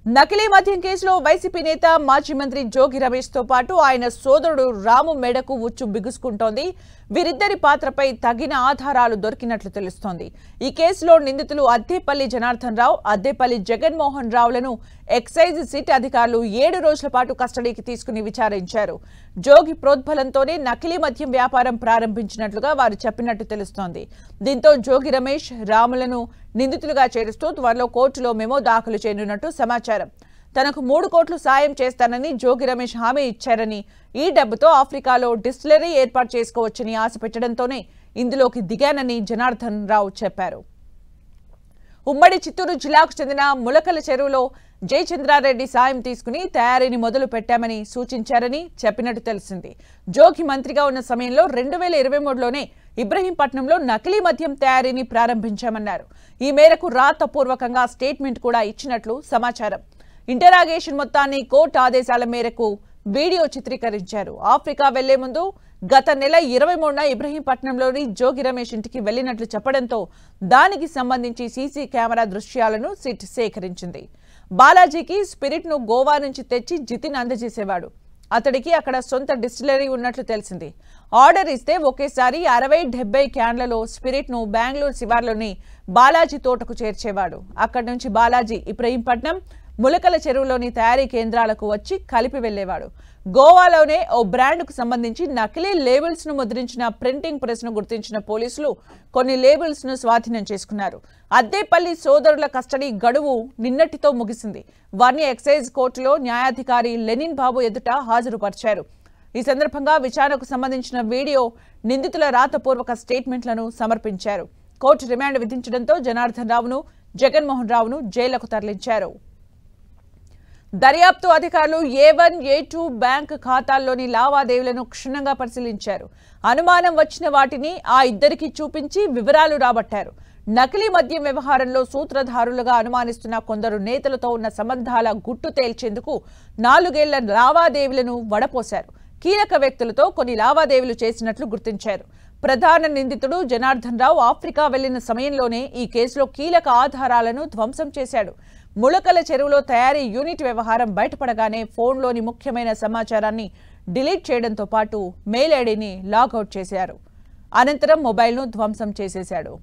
నకిలీ మద్యం కేసులో వైసీపీ నేత మాజీ మంత్రి జోగి రమేష్ తో పాటు ఆయన సోదరుడు రాము మెడకు ఉచ్చు బిగుసుకుంటోంది. వీరిద్దరి పాత్రపై తగిన ఆధారాలు దొరికినట్లు తెలుస్తోంది. ఈ కేసులో నిందితులు అద్దేపల్లి జనార్దన్ రావు, అద్దేపల్లి జగన్మోహన్ రావులను ఎక్సైజ్ సిట్ అధికారులు 7 రోజుల పాటు కస్టడీకి తీసుకుని విచారించారు. జోగి ప్రోద్బలంతోనే నకిలీ మద్యం వ్యాపారం ప్రారంభించినట్లుగా వారు చెప్పినట్టు తెలుస్తోంది. దీంతో జోగి రమేష్, రాములను నిందితులుగా చేరుస్తూ త్వరలో కోర్టులో మెమో దాఖలు చేయనున్నట్టు సమాచారం. తనకు 3 కోట్లు సాయం చేస్తానని జోగి రమేష్ హామీ ఇచ్చారని, ఈ డబ్బుతో ఆఫ్రికాలో డిస్టిలరీ ఏర్పాటు చేసుకోవచ్చని ఆశ పెట్టడంతోనే ఇందులోకి దిగానని జనార్దన్ రావు చెప్పారు. ఉమ్మడి చిత్తూరు జిల్లాకు చెందిన ములకల చెరువులో జయచంద్రారెడ్డి సాయం తీసుకుని తయారీని మొదలు పెట్టామని సూచించారని చెప్పినట్టు తెలిసింది. జోగి మంత్రిగా ఉన్న సమయంలో 2023లోనే ఇబ్రహీంపట్నంలో నకిలీ మద్యం తయారీని ప్రారంభించామన్నారు. ఈ మేరకు రాతపూర్వకంగా స్టేట్మెంట్ కూడా ఇచ్చినట్లు సమాచారం. ఇంటరాగేషన్ మొత్తాన్ని కోర్టు ఆదేశాల మేరకు వీడియో చిత్రీకరించారు. ఆఫ్రికా వెళ్లే ముందు గత నెల 23న ఇబ్రహీంపట్నంలోని జోగి రమేష్ ఇంటికి వెళ్లినట్లు చెప్పడంతో దానికి సంబంధించి సీసీ కెమెరా దృశ్యాలను సిట్ సేకరించింది. బాలాజీకి స్పిరిట్ ను గోవా నుంచి తెచ్చి జితిన్ అందజేసేవాడు. అతడికి అక్కడ సొంత డిస్టిలరీ ఉన్నట్లు తెలిసింది. ఆర్డర్ ఇస్తే ఒకేసారి 60-70 క్యాన్లలో స్పిరిట్ ను బెంగళూరు శివార్లోని బాలాజీ తోటకు చేర్చేవాడు. అక్కడి నుంచి బాలాజీ ఇబ్రహీంపట్నం, ములకల చెరువులోని తయారీ కేంద్రాలకు వచ్చి కలిపి వెళ్లేవాడు. గోవాలోనే ఓ బ్రాండ్కు సంబంధించి నకిలీ లేబుల్స్ ను ముద్రించిన ప్రింటింగ్ ప్రెస్ ను గుర్తించిన పోలీసులు కొన్ని లేబుల్స్ ను స్వాధీనం చేసుకున్నారు. అద్దేపల్లి సోదరుల కస్టడీ గడువు నిన్నటితో ముగిసింది. వారిని ఎక్సైజ్ కోర్టులో న్యాయాధికారి లెనిన్ బాబు ఎదుట హాజరుపరిచారు. ఈ సందర్భంగా విచారణకు సంబంధించిన వీడియో, నిందితుల రాతపూర్వక స్టేట్మెంట్లను సమర్పించారు. కోర్టు రిమాండ్ విధించడంతో జనార్దన్ రావును, జగన్మోహన్ రావును జైలుకు తరలించారు. దర్యాప్తు అధికారులు A1, A2 బ్యాంక్ ఖాతాల్లోని లావాదేవీలను క్షుణ్ణంగా పరిశీలించారు. అనుమానం వచ్చిన వాటిని ఆ ఇద్దరికి చూపించి వివరాలు రాబట్టారు. నకిలీ మద్యం వ్యవహారంలో సూత్రధారులుగా అనుమానిస్తున్న కొందరు నేతలతో ఉన్న సంబంధాల గుట్టు తేల్చేందుకు 4 ఏళ్ల లావాదేవీలను వడపోశారు. కీలక వ్యక్తులతో కొన్ని లావాదేవీలు చేసినట్లు గుర్తించారు. ప్రధాన నిందితుడు జనార్దన్ రావు ఆఫ్రికా వెళ్లిన సమయంలోనే ఈ కేసులో కీలక ఆధారాలను ధ్వంసం చేశాడు. ములకల చెరువులో తయారీ యూనిట్ వ్యవహారం బయటపడగానే ఫోన్లోని ముఖ్యమైన సమాచారాన్ని డిలీట్ చేయడంతో పాటు మెయిల్ ఐడీని లాగౌట్ చేశారు. అనంతరం మొబైల్ను ధ్వంసం చేసేశాడు.